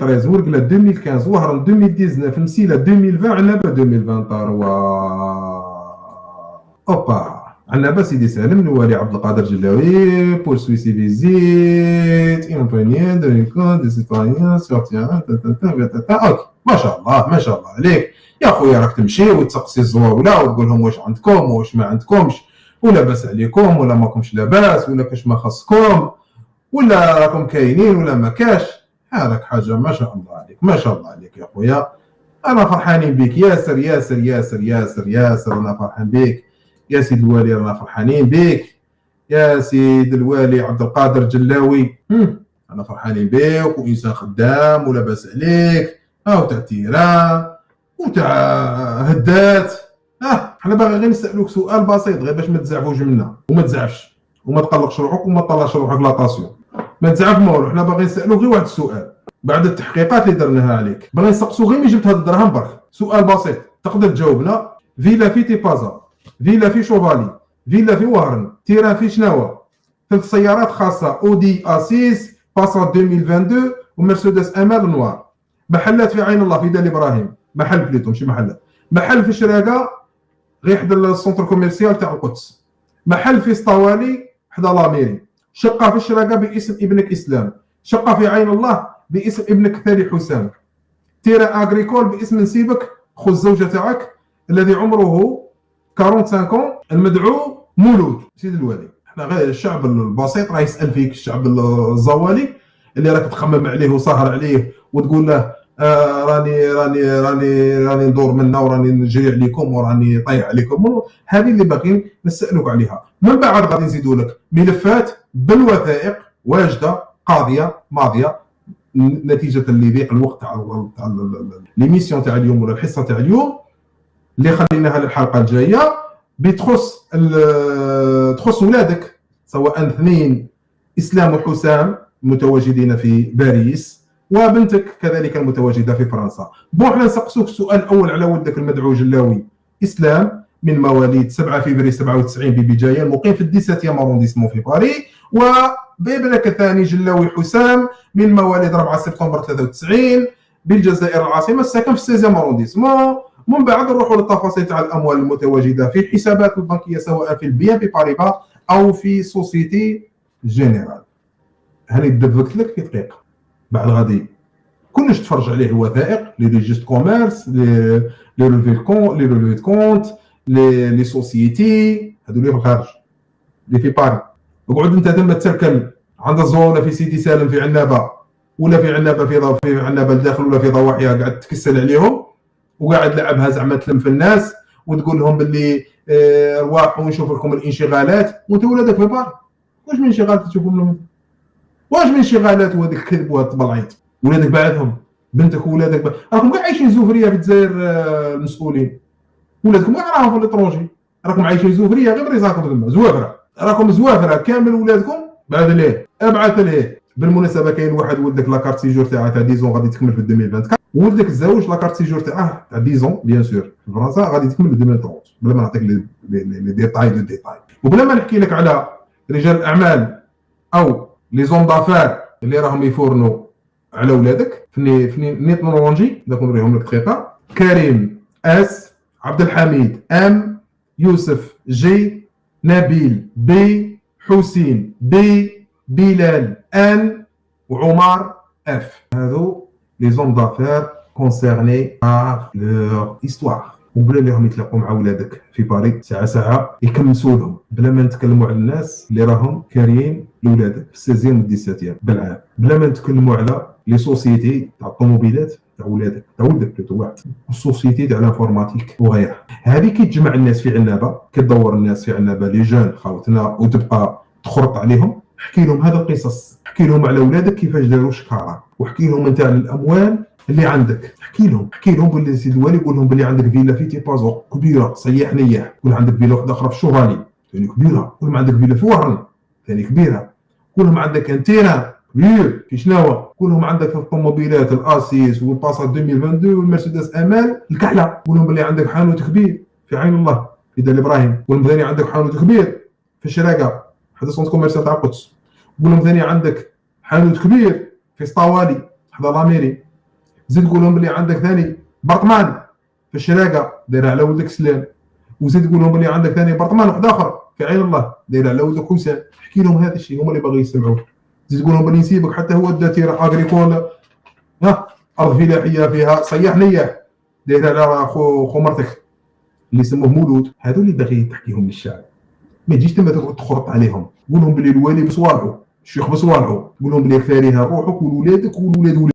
13 ورقله 2015 وهران 2019 مسيله 2020 عنابه 2023 اوبا عنابه سيدي سالم الوالي عبد القادر جلاوي بور سويسي فيزيت ايمبانيان دو ريكون دي سيتويان سورتيان اوكي ما شاء الله ما شاء الله عليك يا خويا. راك تمشي وتسقسي الزواوله وتقول لهم واش عندكم واش ما عندكمش، ولا باس عليكم ولا ماكمش لاباس ولا كاش ما خاصكم ولا راكم كاينين ولا ما كاش. هذاك حاجه ما شاء الله عليك ما شاء الله عليك يا خويا. انا فرحانين بك ياسر ياسر ياسر ياسر ياسر. انا فرحان بك يا سيد الوالي، رانا فرحانين بك يا سيد الوالي عبد القادر جلاوي. انا فرحانين بك وانسان خدام ولاباس عليك تاع تيران وتاع هدات. حنا باغي غير نسالوك سؤال بسيط غير باش ما تزعفوش منا وما تزعفش وما تقلقش روحك وما تطلعش روحك لاطاسيون. ما تزعف ما والو، حنا باغي نسالوك غير واحد السؤال بعد التحقيقات اللي درناها عليك. باغي نسقسو غير ملي جبت هاد الدرهم برك. سؤال بسيط تقدر تجاوبنا. فيلا في تيبازا، فيلا في شوفالي، فيلا في وهرن، تيران في شناوه، 3 سيارات خاصه اودي A6 باسات 2022 ومرسيدس امال نوار، محلات في عين الله في دار ابراهيم، محل بليتو ماشي محلات، محل في الشراقه غير حدا السونتر كوميرسيال تاع القدس، محل في سطوالي حدا لاميري، شقه في الشراقه باسم ابنك اسلام، شقه في عين الله باسم ابنك الثاني حسام، تيران اغريكول باسم نسيبك خو الزوجه تاعك الذي عمره 45 المدعو مولود. سيد الوالي احنا غير الشعب البسيط راه يسال فيك، الشعب الزوالي اللي راك تخمم عليه وسهر عليه وتقول له راني ندور منا وراني نجري عليكم وراني طايح عليكم. هذه اللي باغيين نسالوك عليها. من بعد غادي نزيدوا لك ملفات بالوثائق واجده قاضيه ماضيه نتيجه لضيق الوقت تاع ليميسيون تاع اليوم ولا الحصه تاع اليوم اللي خليناها للحلقه الجايه تخص ولادك، سواء اثنين اسلام وحسام متواجدين في باريس وبنتك كذلك المتواجده في فرنسا. حنا نسقسوك السؤال الاول على ولدك المدعو جلاوي اسلام من مواليد 7 فبراير 97 ببجايه المقيم في 17 ارونديسمون في باريس، وبابنك الثاني جلاوي حسام من مواليد 4 سبتمبر 93 بالجزائر العاصمه الساكن في 16 ارونديسمون. من بعد نروحوا للتفاصيل تاع الاموال المتواجده في الحسابات البنكيه سواء في البي ان بي باريبا او في سوسيتي جينيرال. هاني دبكت لك في دقيقه بعد غادي كلش تفرج عليه الوثائق لي ريجيست كوميرس لي ريليفي كونت لي سوسيتي هذو اللي في الخارج اللي في باري. اقعد انت تما تسركل عند الزوله في سيدي سالم في عنابه ولا في عنابه في عنابه الداخل ولا في ضواحيها قاعد تكسل عليهم وقاعد لعبها زعما تلم في الناس وتقول لهم باللي رواحوا ونشوف لكم الانشغالات وانت ولادك في بار. واش من انشغالات تشوفوا منهم؟ واش من انشغالات وهذاك الكذب وهذا الطبلعيط؟ ولادك بعدهم بنتك وولادك راكم كاع عايشين زوفريه في الجزائر. المسؤولين ولادكم كاع راهم في الاترونجي، راكم عايشين زوفريه غير بريزاكم تما زوافره، راكم زوافره كامل ولادكم. بعد ليه ابعث ليه. بالمناسبه كاين واحد ولدك لاكارت سيجور تاعها تاع 10 غادي تكمل في 2024 ولدك الزوج لاكارت سيجور تاعه تاع 10 بيان سور في فرنسا غادي تكمل في 2030 بلا ما نعطيك لي ديتاي وبلا ما نحكي لك على رجال الاعمال او لي زون دافير اللي راهم يفورنوا على ولادك في نيت نورونجي. داك نوريهم لك دقيقه. كريم اس، عبد الحميد ام، يوسف جي، نبيل بي، حسين بي، بلال ان، وعمر اف. هذو لي زون دافير كونسيرني بار لور هيستوار وبلا لهم يتلاقوا مع ولادك في باريس ساعه يكمسوا لهم بلا ما نتكلموا على الناس اللي راهم كاريين لولادك في 16 و 17 بالعام، بلا ما نتكلموا على لي سوسيتي تاع الطوموبيلات تاع ولادك تاع ولدك بلوتو واحد، السوسيتي تاع الانفورماتيك وغيرها. هذه كي تجمع الناس في عنابه كتدور الناس في عنابه لي جون خاوتنا وتبقى تخرط عليهم. احكي لهم هذا القصص، احكي لهم على ولادك كيفاش داروا شكاره، واحكي لهم انت على الاموال اللي عندك. احكي لهم باللي سيد الوالي قول لهم باللي عندك فيلا في تيبازو كبيره صيح نيح، قول عندك فيلا واحده اخرى في الشوفالي ثاني كبيره، قول عندك فيلا في وهران ثاني كبيره، قول لهم عندك انتيرا كبير في شناوه، قول لهم عندك الطوموبيلات الاسيس والباسات 2022 والمرسيدس امال الكحله، قول لهم باللي عندك حانوت كبير في عين الله في دار ابراهيم، قول لهم ثاني عندك حانوت كبير في الشراقه حدا سونت كوميرسيال تاع القدس، قول لهم ثاني عندك حانوت كبير في سطوالي حدا لاميري، زيد تقول لهم بلي عندك ثاني برطمان في الشراقه داير على ولدك سلام، وزيد تقول لهم بلي عندك ثاني برطمان واحد اخر في عين الله داير على ولدك حسام. احكي لهم هذا الشيء، هما اللي باغي يسمعوك. زيد تقول لهم بلي نسيبك حتى هو الداتيره اغريكول، ارض فلاحيه فيها صياح نياح داير على خو مرتك اللي يسموه مولود. هذو اللي باغي تحكيهم للشعب. ما تجيش تما تقعد تخرط عليهم، قول لهم بلي الوالي بصوالحو، الشيخ بصوالحو، قول لهم بلي كفايه روحك وولادك وولاد